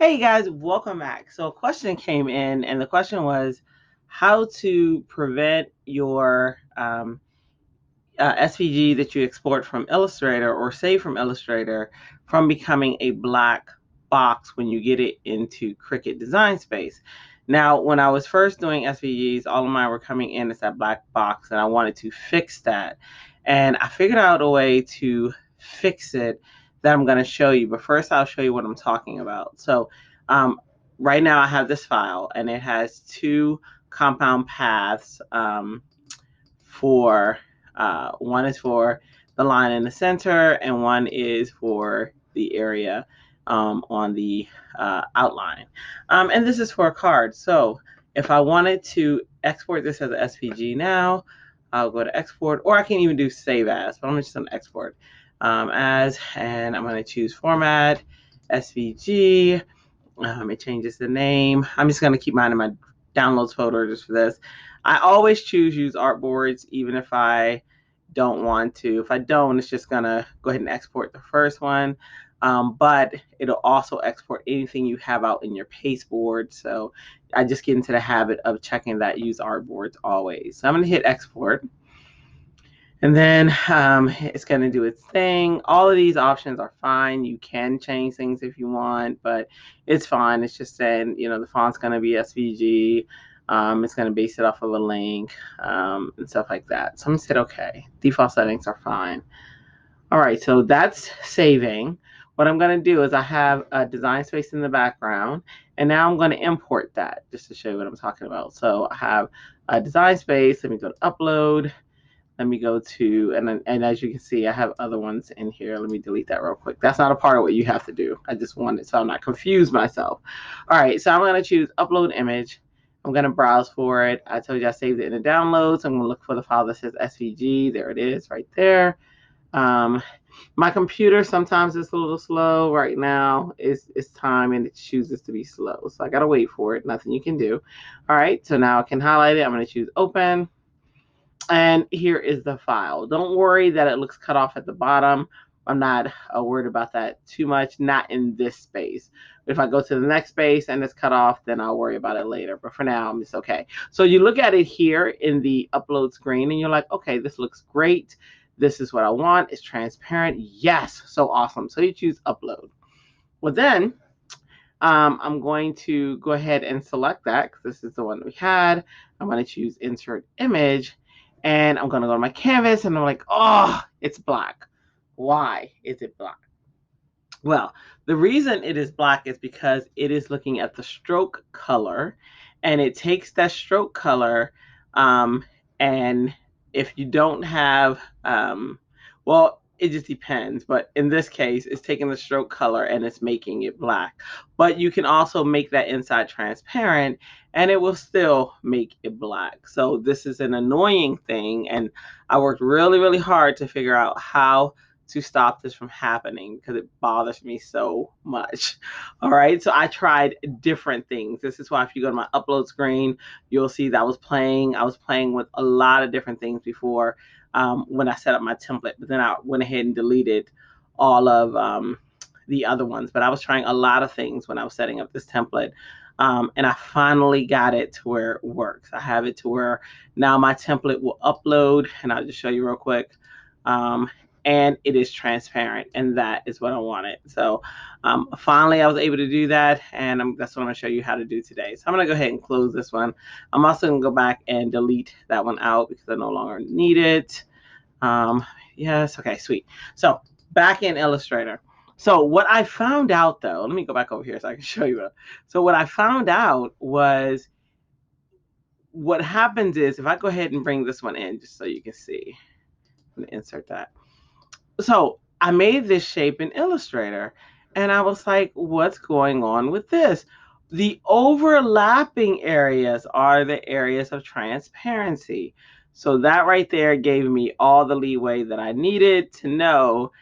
Hey guys, welcome back. So a question came in, and the question was how to prevent your SVG that you export from Illustrator or save from Illustrator from becoming a black box when you get it into Cricut Design Space. Now, when I was first doing SVGs, all of mine were coming in as that black box, and I wanted to fix that. And I figured out a way to fix it that I'm going to show you. But first, I'll show you what I'm talking about. So right now I have this file, and it has two compound paths for one is for the line in the center, and one is for the area on the outline. And this is for a card. So if I wanted to export this as an SVG now, I'll go to export, or I can even do save as, but I'm just going to export as, and I'm going to choose format, SVG. It changes the name. I'm just going to keep mine in my downloads folder just for this. I always choose use artboards, even if I don't want to. If I don't, it's just going to go ahead and export the first one. But it'll also export anything you have out in your pasteboard. So I just get into the habit of checking that use artboards always. So I'm going to hit export. And then it's going to do its thing. All of these options are fine. You can change things if you want, but it's fine. It's just saying, the font's going to be SVG. It's going to base it off of a link and stuff like that. So I'm going to hit OK. Default settings are fine. All right, so that's saving. What I'm going to do is I have a design space in the background, and now I'm going to import that just to show you what I'm talking about. So I have a design space. Let me go to upload. Let me go to, and as you can see, I have other ones in here. Let me delete that real quick. That's not a part of what you have to do. I just wanted, so I'm not confused myself. All right, so I'm going to choose upload image. I'm going to browse for it. I told you I saved it in the downloads. I'm going to look for the file that says SVG. There it is right there. My computer sometimes is a little slow. Right now it's time, and it chooses to be slow. So I got to wait for it. Nothing you can do. All right, so now I can highlight it. I'm going to choose open. And here is the file. Don't worry that it looks cut off at the bottom. I'm not worried about that too much, not in this space. If I go to the next space and it's cut off, then I'll worry about it later. But for now, it's okay. So you look at it here in the upload screen, and you're like, okay, this looks great. This is what I want. It's transparent. Yes, so awesome. So you choose upload. Well, then I'm going to go ahead and select that because this is the one we had. I'm going to choose insert image, and I'm going to go to my canvas, and I'm like, oh, it's black. Why is it black? Well, the reason it is black is because it is looking at the stroke color, and it takes that stroke color, and if you don't have, well, it just depends. But in this case, it's taking the stroke color and it's making it black. But you can also make that inside transparent, and it will still make it black. So this is an annoying thing, and I worked really, really hard to figure out how to stop this from happening because it bothers me so much. All right, so I tried different things. This is why if you go to my upload screen, you'll see that I was playing with a lot of different things before when I set up my template, but then I went ahead and deleted all of the other ones. But I was trying a lot of things when I was setting up this template. And I finally got it to where it works. I have it to where now my template will upload, and I'll just show you real quick. And it is transparent, and that is what I wanted. So finally I was able to do that, and that's what I'm going to show you how to do today. So I'm going to go ahead and close this one. I'm also going to go back and delete that one out because I no longer need it. Yes, okay, sweet. So back in Illustrator. So what I found out, though, let me go back over here so I can show you. So what I found out was what happens is if I go ahead and bring this one in just so you can see. I'm going to insert that. So I made this shape in Illustrator, and I was like, what's going on with this? The overlapping areas are the areas of transparency. So that right there gave me all the leeway that I needed to know,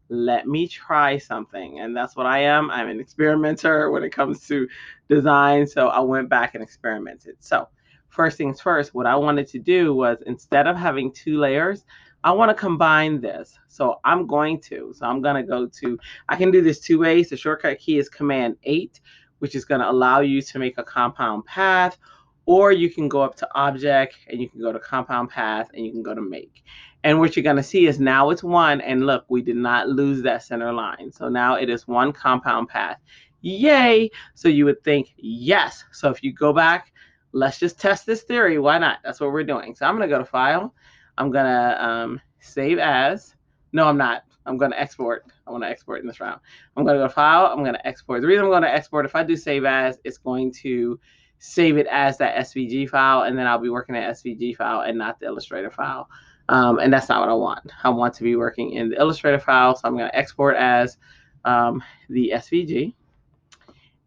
let me try something. And that's what I am. I'm an experimenter when it comes to design. So I went back and experimented. So first things first, what I wanted to do was instead of having two layers, I want to combine this. So I'm going to go to, I can do this two ways. The shortcut key is Command 8, which is going to allow you to make a compound path, or you can go up to Object and you can go to Compound Path and you can go to Make. And what you're going to see is now it's one, and look, we did not lose that center line. So now it is one compound path. Yay! So you would think, yes. So if you go back, let's just test this theory. Why not? That's what we're doing. So I'm going to go to File. I'm going to save as. No, I'm not. I'm going to export. I want to export in this round. I'm going to go to File. I'm going to export. The reason I'm going to export, if I do save as, it's going to save it as that SVG file, and then I'll be working at SVG file and not the Illustrator file. And that's not what I want. I want to be working in the Illustrator file, so I'm going to export as the SVG.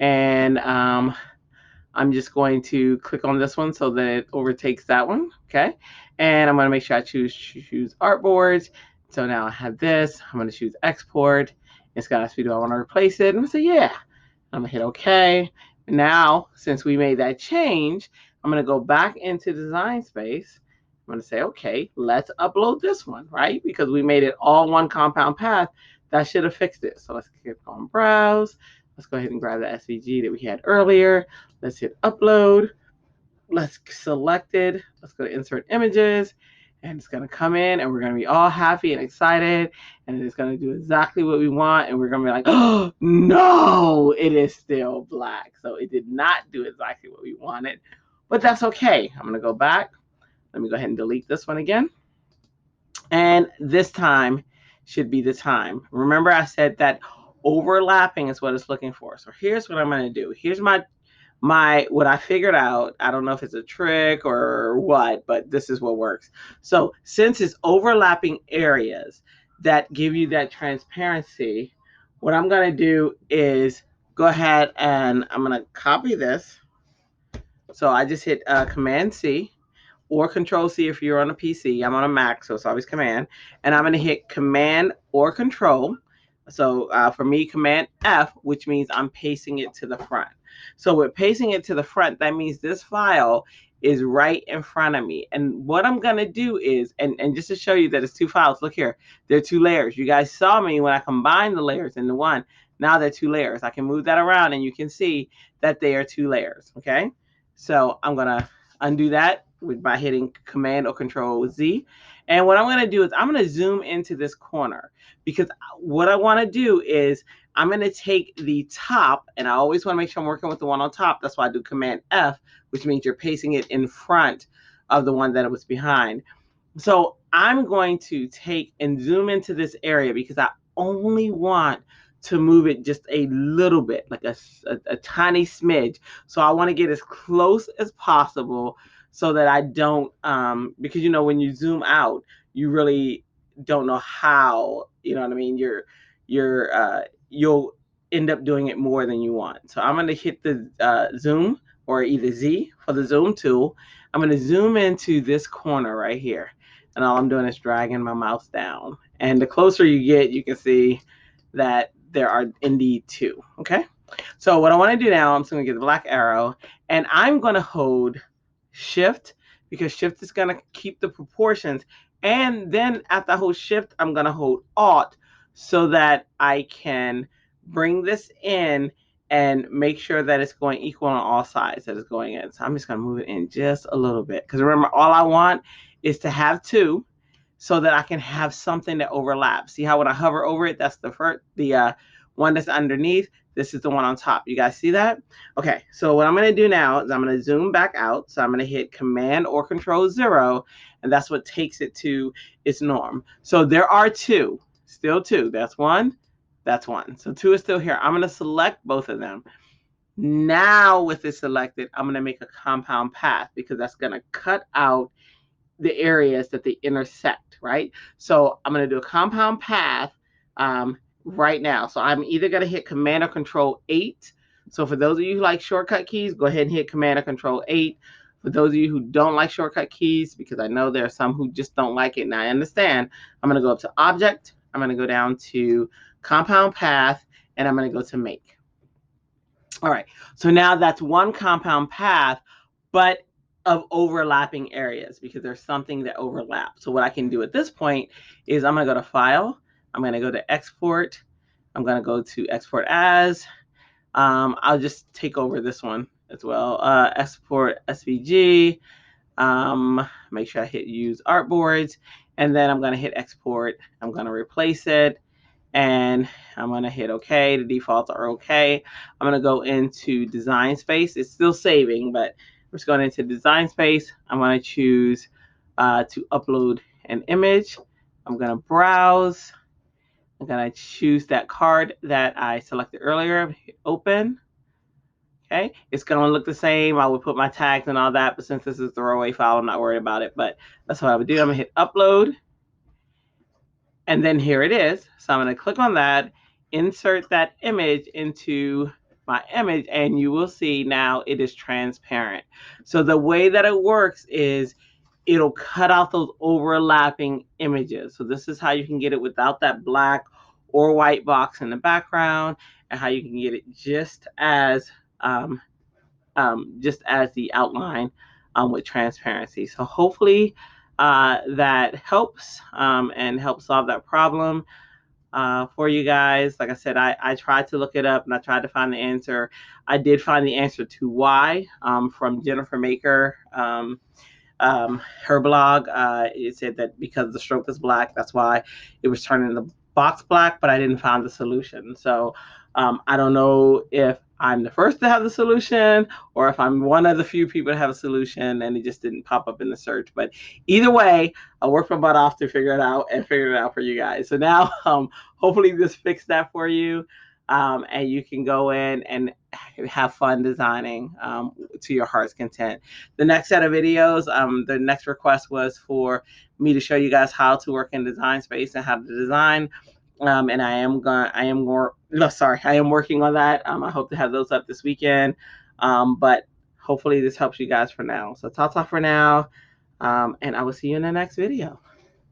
And I'm just going to click on this one so that it overtakes that one, okay? And I'm going to make sure I choose artboards. So now I have this. I'm going to choose export. It's going to ask me, do I want to replace it? And I'm going to say, yeah. I'm going to hit OK. Now, since we made that change, I'm going to go back into Design Space. I'm going to say, okay, let's upload this one, right? Because we made it all one compound path. That should have fixed it. So let's click on Browse. Let's go ahead and grab the SVG that we had earlier. Let's hit Upload. Let's select it. Let's go to Insert Images. And it's going to come in, and we're going to be all happy and excited. And it's going to do exactly what we want. And we're going to be like, oh, no, it is still black. So it did not do exactly what we wanted. But that's okay. I'm going to go back. Let me go ahead and delete this one again. And this time should be the time. Remember, I said that overlapping is what it's looking for. So here's what I'm going to do. Here's my what I figured out. I don't know if it's a trick or what, but this is what works. So since it's overlapping areas that give you that transparency, what I'm going to do is go ahead and I'm going to copy this. So I just hit Command C or Control C if you're on a PC. I'm on a Mac, so it's always Command. And I'm going to hit Command or Control. So for me, Command F, which means I'm pasting it to the front. So with pasting it to the front, that means this file is right in front of me. And what I'm going to do is, and just to show you that it's two files, look here, there are two layers. You guys saw me when I combined the layers into one. Now they're two layers. I can move that around and you can see that they are two layers, okay? So I'm going to undo that by hitting Command or Control Z. And what I'm going to do is I'm going to zoom into this corner, because what I want to do is I'm going to take the top, and I always want to make sure I'm working with the one on top. That's why I do Command F, which means you're pasting it in front of the one that it was behind. So I'm going to take and zoom into this area because I only want to move it just a little bit, like a tiny smidge. So I want to get as close as possible so that I don't, because, you know, when you zoom out, you really don't know how, you know what I mean? You'll end up doing it more than you want. So I'm going to hit the zoom, or either Z for the zoom tool. I'm going to zoom into this corner right here. And all I'm doing is dragging my mouse down. And the closer you get, you can see that there are indeed two, okay? So what I want to do now, I'm just going to get the black arrow, and I'm going to hold Shift, because Shift is going to keep the proportions. And then after I hold Shift, I'm going to hold Alt so that I can bring this in and make sure that it's going equal on all sides that it's going in. So I'm just going to move it in just a little bit, because remember, all I want is to have two so that I can have something that overlaps. See how when I hover over it, that's the first, the one that's underneath. This is the one on top. You guys see that? Okay, so what I'm going to do now is I'm going to zoom back out. So I'm going to hit Command or Control 0, and that's what takes it to its norm. So there are two, still two. That's one, that's one. So two is still here. I'm going to select both of them. Now with it selected, I'm going to make a compound path, because that's going to cut out the areas that they intersect, right? So I'm going to do a compound path right now. So I'm either going to hit Command or Control 8. So for those of you who like shortcut keys, go ahead and hit Command or Control 8. For those of you who don't like shortcut keys, because I know there are some who just don't like it, and I understand, I'm going to go up to Object. I'm going to go down to Compound Path, and I'm going to go to Make. All right, so now that's one compound path, but of overlapping areas because there's something that overlaps. So what I can do at this point is I'm going to go to File. I'm going to go to Export. I'm going to go to Export As. I'll just take over this one as well. Export SVG. Make sure I hit Use Artboards. And then I'm going to hit Export. I'm going to replace it. And I'm going to hit OK. The defaults are OK. I'm going to go into Design Space. It's still saving, but we're just going into Design Space. I'm going to choose to upload an image. I'm going to browse. I'm going to choose that card that I selected earlier. Hit Open. Okay, it's going to look the same. I would put my tags and all that, but since this is a throwaway file, I'm not worried about it. But that's what I would do. I'm going to hit Upload. And then here it is. So I'm going to click on that, insert that image into my image, and you will see now it is transparent. So the way that it works is it'll cut out those overlapping images. So this is how you can get it without that black or white box in the background, and how you can get it just as the outline with transparency. So hopefully that helps and helps solve that problem for you guys. Like I said, I tried to look it up and I tried to find the answer. I did find the answer to why from Jennifer Maker. Her blog, it said that because the stroke is black, that's why it was turning the box black, but I didn't find the solution. So I don't know if I'm the first to have the solution or if I'm one of the few people to have a solution and it just didn't pop up in the search. But either way, I worked my butt off to figure it out and figured it out for you guys. So now hopefully this fixed that for you. And you can go in and have fun designing to your heart's content. The next set of videos, the next request was for me to show you guys how to work in Design Space and how to design. And I am working on that. I hope to have those up this weekend. But hopefully this helps you guys for now. So ta-ta for now. And I will see you in the next video.